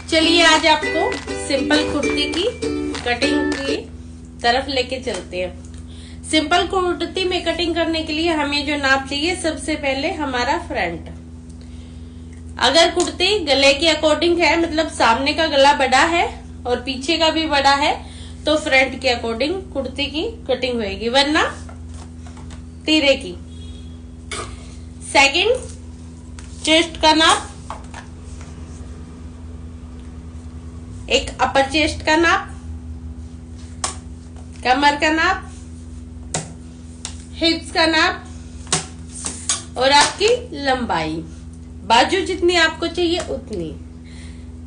चलिए आज आपको सिंपल कुर्ती की कटिंग की तरफ लेके चलते हैं। सिंपल कुर्ती में कटिंग करने के लिए हमें जो नाप चाहिए, सबसे पहले हमारा फ्रंट। अगर कुर्ती गले के अकॉर्डिंग है, मतलब सामने का गला बड़ा है और पीछे का भी बड़ा है, तो फ्रंट के अकॉर्डिंग कुर्ती की कटिंग होगी, वरना तीरे की। सेकंड, चेस्ट का नाप, एक अपर चेस्ट का नाप, कमर का नाप, हिप्स का नाप और आपकी लंबाई, बाजू जितनी आपको चाहिए उतनी।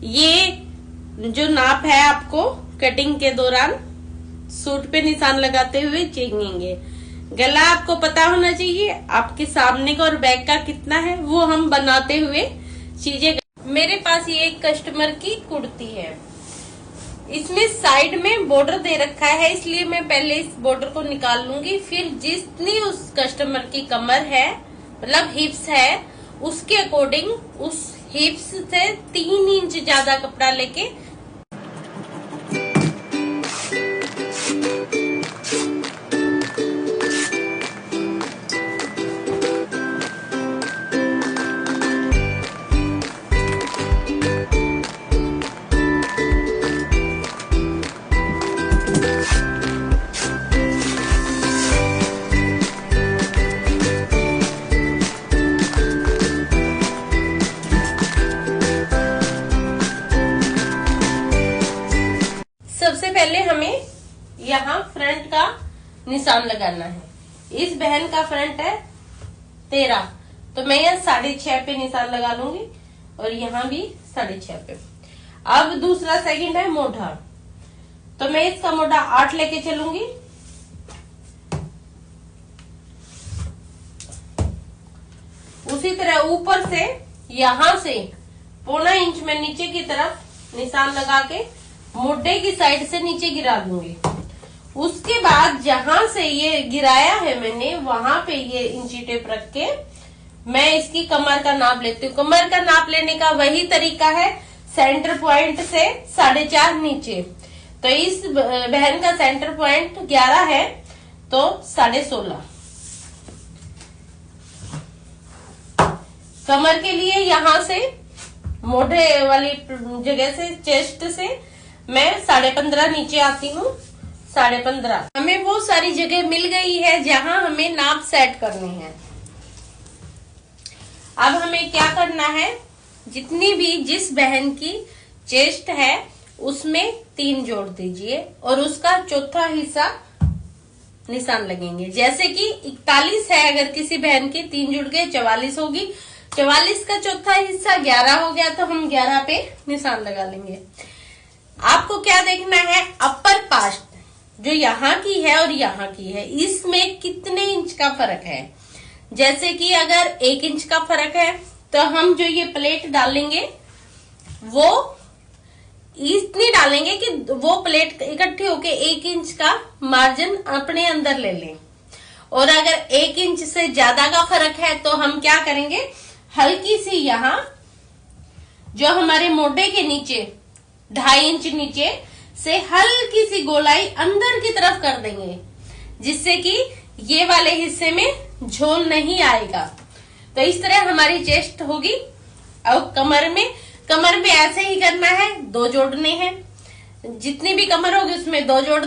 ये जो नाप है आपको कटिंग के दौरान सूट पे निशान लगाते हुए चाहिए। गला आपको पता होना चाहिए, आपके सामने का और बैक का कितना है वो हम बनाते हुए चीजें। मेरे पास ये एक कस्टमर की कुर्ती है, इसमें साइड में बॉर्डर दे रखा है, इसलिए मैं पहले इस बॉर्डर को निकाल लूंगी। फिर जितनी उस कस्टमर की कमर है, मतलब हिप्स है, उसके अकॉर्डिंग उस हिप्स से 3 इंच ज्यादा कपड़ा लेके सबसे पहले हमें यहाँ फ्रंट का निशान लगाना है। इस बहन का फ्रंट है 13, तो मैं यहाँ 6.5 पे निशान लगा लूंगी और यहाँ भी 6.5 पे। अब दूसरा सेकंड है मोढ़ा, तो मैं इसका मोढ़ा 8 लेके चलूंगी। उसी तरह ऊपर से यहाँ से 0.25 इंच में नीचे की तरफ निशान लगा के मोढ़े की साइड से नीचे गिरा दूंगी। उसके बाद जहां से ये गिराया है मैंने, वहां पे ये इंची टेप रख के मैं इसकी कमर का नाप लेती हूँ। कमर का नाप लेने का वही तरीका है, सेंटर पॉइंट से 4.5 नीचे। तो इस बहन का सेंटर पॉइंट 11 है, तो 16.5। कमर के लिए यहाँ से मोढ़े वाली जगह से, चेस्ट से मैं 15.5 नीचे आती हूँ। 15.5 हमें वो सारी जगह मिल गई है जहां हमें नाप सेट करनी है। अब हमें क्या करना है, जितनी भी जिस बहन की चेस्ट है उसमें 3 जोड़ दीजिए और उसका चौथा हिस्सा निशान लगेंगे। जैसे कि 41 है, अगर किसी बहन की 3 जुड़ गए 44 होगी। 44 का चौथा हिस्सा 11 हो गया, तो हम 11 पे निशान लगा लेंगे। आपको क्या देखना है, अपर पार्ट जो यहाँ की है और यहाँ की है, इसमें कितने इंच का फर्क है। जैसे कि अगर 1 इंच का फर्क है, तो हम जो ये प्लेट डालेंगे वो इतनी डालेंगे कि वो प्लेट इकट्ठी होके 1 इंच का मार्जिन अपने अंदर ले लें। और अगर 1 इंच से ज्यादा का फर्क है तो हम क्या करेंगे, हल्की सी यहाँ जो हमारे मोढ़े के नीचे 2.5 इंच नीचे से हल्की सी गोलाई अंदर की तरफ कर देंगे, जिससे कि ये वाले हिस्से में झोल नहीं आएगा। तो इस तरह हमारी चेस्ट होगी। अब कमर में ऐसे ही करना है, 2 जोड़ने हैं। जितनी भी कमर होगी उसमें 2 जोड़।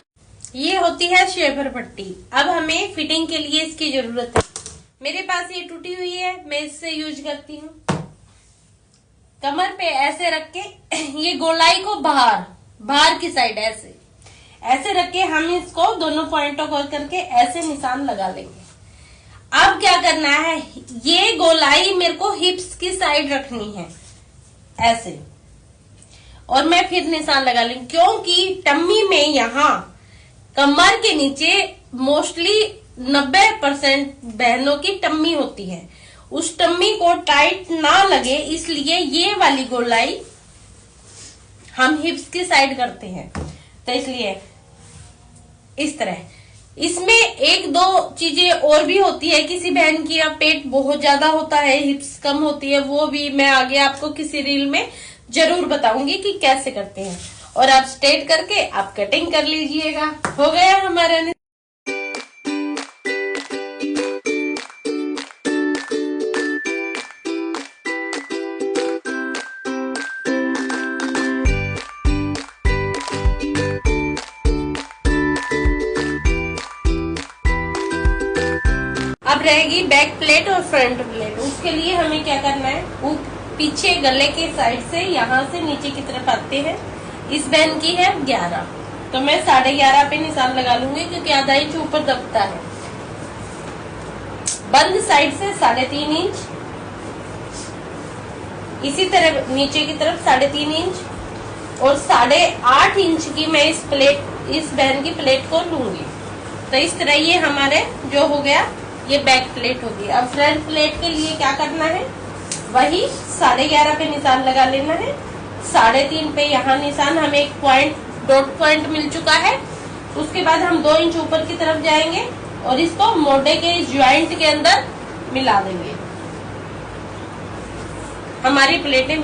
ये होती है शेपर पट्टी। अब हमें फिटिंग के लिए इसकी जरूरत है। मेरे पास ये टूटी हुई है, मैं इससे यूज करती हूँ। कमर पे ऐसे रख के ये गोलाई को बाहर की साइड ऐसे रख के हम इसको दोनों पॉइंटों को करके ऐसे निशान लगा लेंगे। अब क्या करना है, ये गोलाई मेरे को हिप्स की साइड रखनी है ऐसे, और मैं फिर निशान लगा लूंगी। क्योंकि टम्मी में यहाँ कमर के नीचे मोस्टली 90% बहनों की टम्मी होती है, उस टम्मी को टाइट ना लगे इसलिए ये वाली गोलाई हम हिप्स की साइड करते हैं। तो इसलिए इस तरह इसमें 1-2 चीजें और भी होती है। किसी बहन की पेट बहुत ज्यादा होता है, हिप्स कम होती है, वो भी मैं आगे आपको किसी रील में जरूर बताऊंगी कि कैसे करते हैं, और आप स्ट्रेट करके आप कटिंग कर लीजिएगा। हो गया हमारा। अब रहेगी बैक प्लेट और फ्रंट प्लेट। उसके लिए हमें क्या करना है, पीछे गले के साइड से यहाँ से नीचे की तरफ आते हैं। इस बहन की है 11, तो मैं 11.5 पे निशान लगा लूंगी क्योंकि आधा इंच ऊपर दबता है। बंद साइड से 3.5 इंच, इसी तरह नीचे की तरफ 3.5 इंच, और 8.5 इंच की मैं इस बहन की प्लेट को लूंगी। तो इस तरह ये हमारे जो हो गया, ये बैक प्लेट होगी। अब फ्रंट प्लेट के लिए क्या करना है, वही 11.5 पे निशान लगा लेना है। 3.5 पे यहाँ निशान, हमें एक डॉट पॉइंट मिल चुका है। उसके बाद हम 2 इंच ऊपर की तरफ जाएंगे और इसको मोढे के ज्वाइंट के अंदर मिला देंगे। हमारी प्लेटें